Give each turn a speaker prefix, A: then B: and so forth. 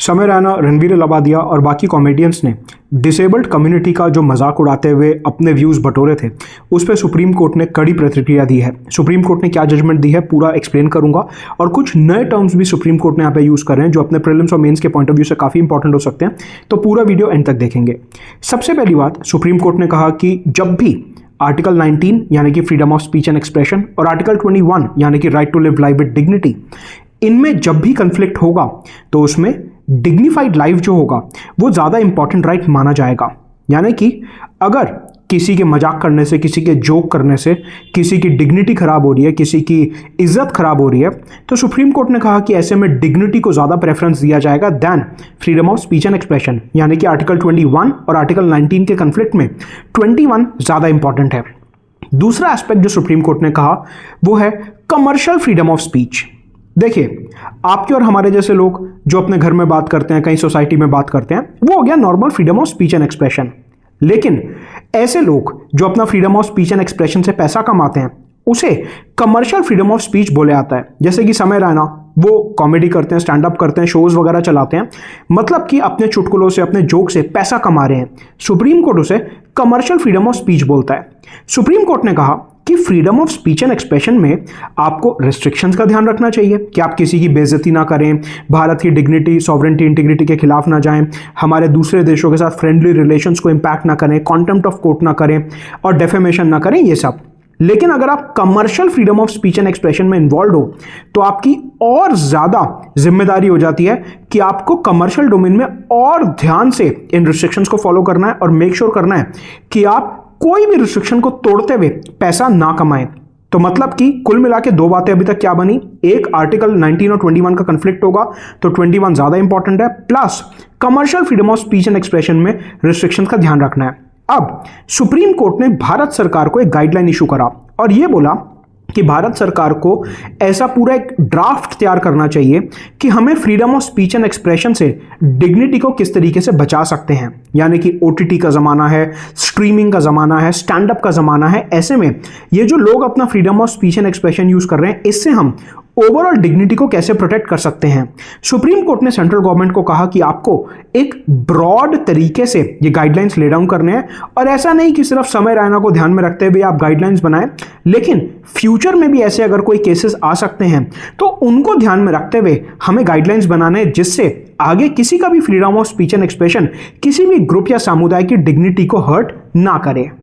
A: समय रैना, रणवीर अलाहाबादिया और बाकी कॉमेडियंस ने डिसेबल्ड कम्युनिटी का जो मजाक उड़ाते हुए अपने व्यूज़ बटोरे थे, उस पर सुप्रीम कोर्ट ने कड़ी प्रतिक्रिया दी है। सुप्रीम कोर्ट ने क्या जजमेंट दी है पूरा एक्सप्लेन करूंगा, और कुछ नए टर्म्स भी सुप्रीम कोर्ट ने यहाँ पे यूज़ कर रहे हैं जो अपने प्रीलिम्स और मेंस के पॉइंट ऑफ व्यू से काफ़ी इंपॉर्टेंट हो सकते हैं। तो पूरा वीडियो एंड तक देखेंगे। सबसे पहली बात, सुप्रीम कोर्ट ने कहा कि जब भी आर्टिकल 19 यानी कि freedom of speech and expression और आर्टिकल 21 यानी कि right to live life with dignity, इनमें जब भी कंफ्लिक्ट होगा तो उसमें डिग्निफाइड लाइफ जो होगा वो ज़्यादा इंपॉर्टेंट राइट माना जाएगा। यानी कि अगर किसी के मजाक करने से, किसी के जोक करने से किसी की डिग्निटी खराब हो रही है, किसी की इज्जत खराब हो रही है, तो सुप्रीम कोर्ट ने कहा कि ऐसे में डिग्निटी को ज़्यादा प्रेफरेंस दिया जाएगा than freedom of speech and expression. यानी कि आर्टिकल 21 और आर्टिकल 19 के कंफ्लिक्ट में 21 ज़्यादा इंपॉर्टेंट है। दूसरा एस्पेक्ट जो सुप्रीम कोर्ट ने कहा वो है कमर्शियल फ्रीडम ऑफ स्पीच। देखिए, आपके और हमारे जैसे लोग जो अपने घर में बात करते हैं, कहीं सोसाइटी में बात करते हैं, वो हो गया normal freedom of speech and expression. लेकिन ऐसे लोग जो अपना freedom of speech and expression से पैसा कमाते हैं, उसे कमर्शियल फ्रीडम ऑफ स्पीच बोले आता है। जैसे कि समय रैना, वो कॉमेडी करते हैं, स्टैंड अप करते हैं, शोज वगैरह चलाते हैं, मतलब कि अपने चुटकुलों से, अपने जोक से पैसा कमा रहे हैं। सुप्रीम कोर्ट उसे कमर्शियल फ्रीडम ऑफ स्पीच बोलता है। सुप्रीम कोर्ट ने कहा कि freedom of speech and expression में आपको रिस्ट्रिक्शंस का ध्यान रखना चाहिए कि आप किसी की बेइज्जती ना करें, भारत की डिग्निटी, सॉवरेंटी, इंटीग्रिटी के खिलाफ ना जाएं, हमारे दूसरे देशों के साथ फ्रेंडली रिलेशंस को इंपैक्ट ना करें, कॉन्टेम्प्ट ऑफ कोर्ट ना करें और डेफेमेशन ना करें, ये सब। लेकिन अगर आप commercial freedom of speech and expression में इन्वॉल्व हो तो आपकी और ज्यादा जिम्मेदारी हो जाती है कि आपको कमर्शियल डोमेन में और ध्यान से इन रिस्ट्रिक्शंस को फॉलो करना है और मेक श्योर करना है कि आप कोई भी रिस्ट्रिक्शन को तोड़ते हुए पैसा ना कमाएं। तो मतलब कि कुल मिला के दो बातें अभी तक क्या बनी, एक आर्टिकल 19 और 21 का कंफ्लिक्ट होगा तो 21 ज्यादा इंपॉर्टेंट है, plus commercial freedom of speech and expression में रिस्ट्रिक्शंस का ध्यान रखना है। अब सुप्रीम कोर्ट ने भारत सरकार को एक गाइडलाइन इशू करा और यह बोला कि भारत सरकार को ऐसा पूरा एक ड्राफ्ट तैयार करना चाहिए कि हमें freedom of speech and expression से डिग्निटी को किस तरीके से बचा सकते हैं। यानी कि ओटीटी का ज़माना है, स्ट्रीमिंग का ज़माना है, स्टैंड अप का ज़माना है। ऐसे में ये जो लोग अपना freedom of speech and expression use कर रहे हैं, इससे हम ओवरऑल डिग्निटी को कैसे प्रोटेक्ट कर सकते हैं। सुप्रीम कोर्ट ने सेंट्रल गवर्नमेंट को कहा कि आपको एक ब्रॉड तरीके से ये गाइडलाइंस ले डाउन करने हैं, और ऐसा नहीं कि सिर्फ समय रैना को ध्यान में रखते हुए आप गाइडलाइंस बनाएं, लेकिन फ्यूचर में भी ऐसे अगर कोई केसेस आ सकते हैं तो उनको ध्यान में रखते हुए हमें गाइडलाइंस बनाने, जिससे आगे किसी का भी freedom of speech and expression किसी भी ग्रुप या समुदाय की डिग्निटी को हर्ट ना करे।